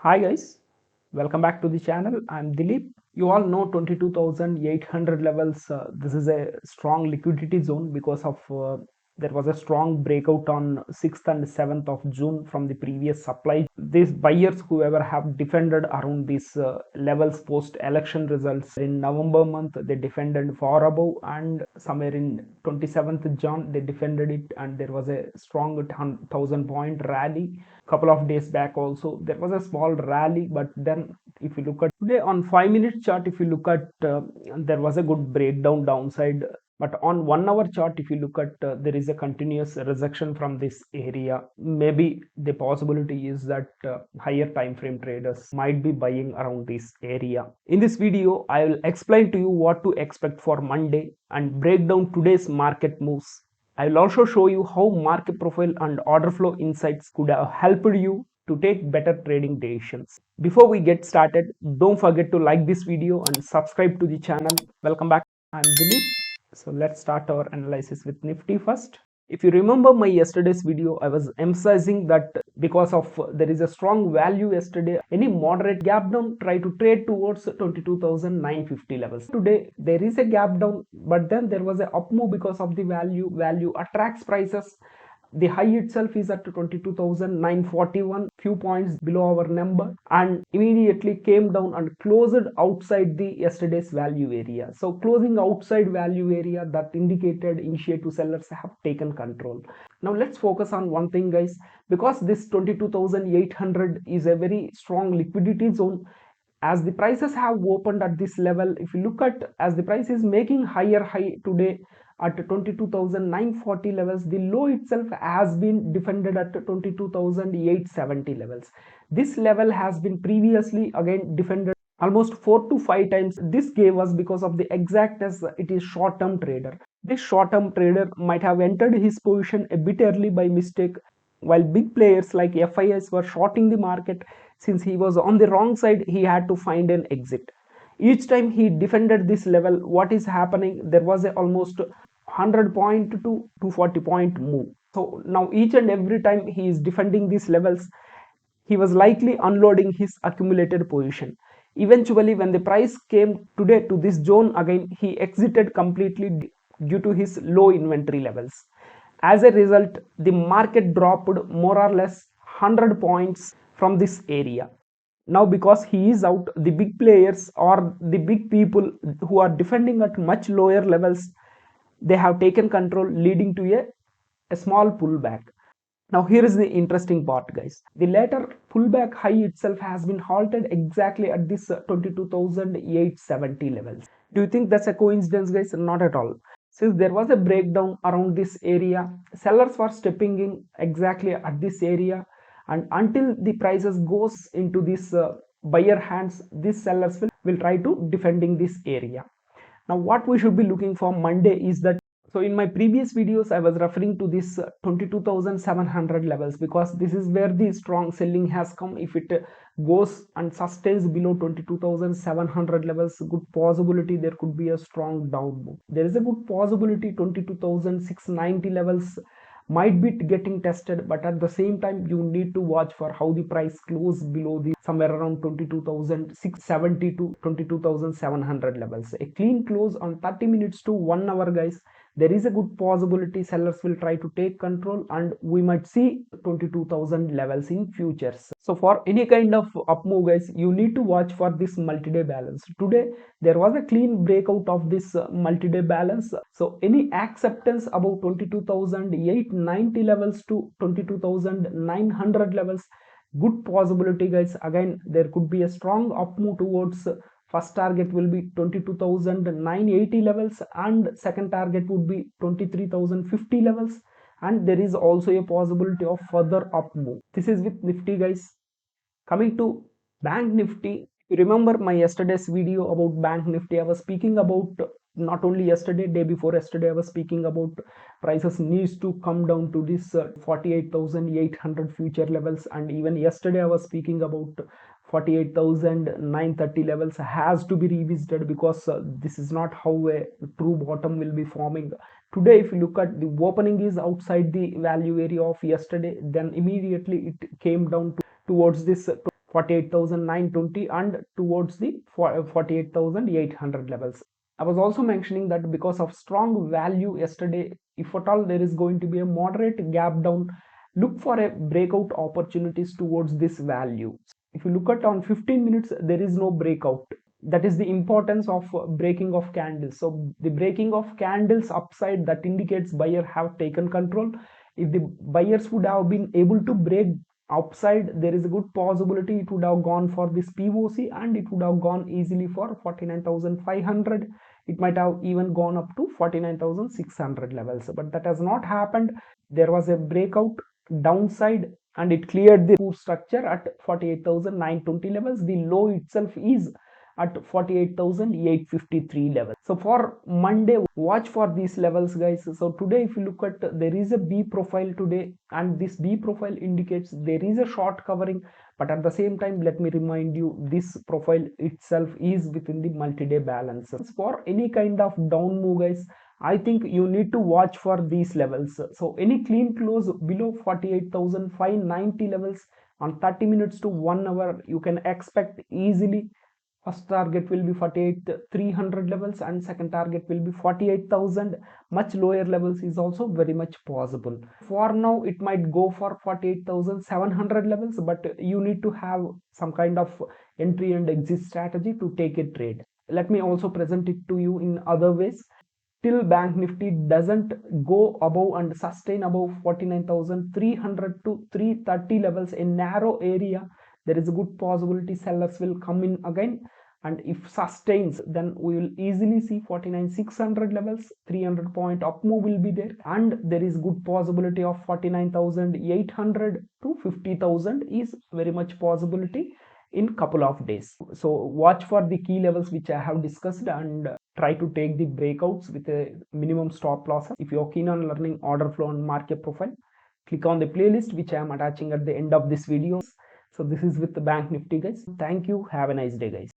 Hi guys, welcome back to the channel. I'm Dilip. You all know 22,800 levels. This is a strong liquidity zone because of there was a strong breakout on 6th and 7th of June from the previous supply. These buyers, whoever have defended around these levels post election results in November month, they defended far above, and somewhere in 27th Jan they defended it, and there was a strong 1,000 point rally. Couple of days back also there was a small rally, but then if you look at today on 5-minute chart, if you look at there was a good breakdown downside, but on 1 hour chart, if you look at there is a continuous rejection from this area. Maybe the possibility is that higher time frame traders might be buying around this area. In this video I will explain to you what to expect for Monday and break down today's market moves. I will also show you how market profile and order flow insights could have helped you to take better trading decisions. Before we get started, don't forget to like this video and subscribe to the channel. Welcome back. I'm Dilip. So let's start our analysis with Nifty first. If you remember my yesterday's video, I was emphasizing that because of there is a strong value yesterday, any moderate gap down, try to trade towards 22,950 levels. Today there is a gap down, but then there was a up move because of the value attracts prices. The high itself is at 22,941, few points below our number, and immediately came down and closed outside the yesterday's value area. So closing outside value area, that indicated initiative sellers have taken control. Now let's focus on one thing, guys. Because this 22,800 is a very strong liquidity zone, as the prices have opened at this level, if you look at as the price is making higher high today at 22,940 levels, the low itself has been defended at 22,870 levels. This level has been previously again defended almost 4 to 5 times. This gave us because of the exactness, it is short-term trader. This short-term trader might have entered his position a bit early by mistake, while big players like FIS were shorting the market. Since he was on the wrong side, he had to find an exit. Each time he defended this level, what is happening, there was a almost 100 point to 240 point move. So now each and every time he is defending these levels, he was likely unloading his accumulated position. Eventually, when the price came today to this zone again, he exited completely due to his low inventory levels. As a result, the market dropped more or less 100 points from this area. Now because he is out, the big players or the big people who are defending at much lower levels, they have taken control, leading to a small pullback. Now here is the interesting part, guys. The later pullback high itself has been halted exactly at this 22,870 levels. Do you think that's a coincidence, guys? Not at all. Since there was a breakdown around this area, sellers were stepping in exactly at this area, and until the prices goes into this buyer hands, these sellers will try to defending this area. Now what we should be looking for Monday is that, so in my previous videos I was referring to this 22,700 levels, because this is where the strong selling has come. If it goes and sustains below 22,700 levels, good possibility there could be a strong down move. There is a good possibility 22,690 levels might be getting tested, but at the same time you need to watch for how the price close below the somewhere around 22,670 to 22,700 levels. A clean close on 30 minutes to 1 hour, guys, there is a good possibility sellers will try to take control, and we might see 22,000 levels in futures. So for any kind of up move, guys, you need to watch for this multi-day balance. Today there was a clean breakout of this multi-day balance, so any acceptance above 22,890 levels to 22,900 levels, good possibility, guys, again there could be a strong up move towards first target will be 22,980 levels, and second target would be 23,050 levels, and there is also a possibility of further up move. This is with Nifty, guys. Coming to Bank Nifty, you remember my yesterday's video about Bank Nifty, I was speaking about, not only yesterday, day before yesterday, I was speaking about prices needs to come down to this 48,800 future levels, and even yesterday I was speaking about 48,930 levels has to be revisited, because this is not how a true bottom will be forming. Today if you look at the opening is outside the value area of yesterday, then immediately it came down towards this 48,920 and towards the 48,800 levels. I was also mentioning that because of strong value yesterday, if at all there is going to be a moderate gap down, look for a breakout opportunities towards this value. If you look at on 15 minutes, there is no breakout. That is the importance of breaking of candles. So the breaking of candles upside, that indicates buyer have taken control. If the buyers would have been able to break upside, there is a good possibility it would have gone for this POC and it would have gone easily for 49,500. It might have even gone up to 49,600 levels, but that has not happened. There was a breakout downside and it cleared the structure at 48,920 levels. The low itself is at 48,853 levels. So for Monday, watch for these levels, guys. So today, if you look at, there is a B profile today, and this B profile indicates there is a short covering, but at the same time, let me remind you, this profile itself is within the multi-day balances. For any kind of down move, guys, I think you need to watch for these levels. So any clean close below 48,590 levels on 30 minutes to 1 hour, you can expect easily. First target will be 48,300 levels and second target will be 48,000. Much lower levels is also very much possible. For now, it might go for 48,700 levels, but you need to have some kind of entry and exit strategy to take a trade. Let me also present it to you in other ways. Till Bank Nifty doesn't go above and sustain above 49,300 to 330 levels, a narrow area, there is a good possibility sellers will come in again, and if sustains, then we will easily see 49,600 levels. 300 point up move will be there, and there is good possibility of 49,800 to 50,000 is very much possibility in couple of days. So watch for the key levels which I have discussed and try to take the breakouts with a minimum stop loss. If you are keen on learning order flow and market profile, click on the playlist which I am attaching at the end of this video. So this is with the Bank Nifty, guys. Thank you. Have a nice day, guys.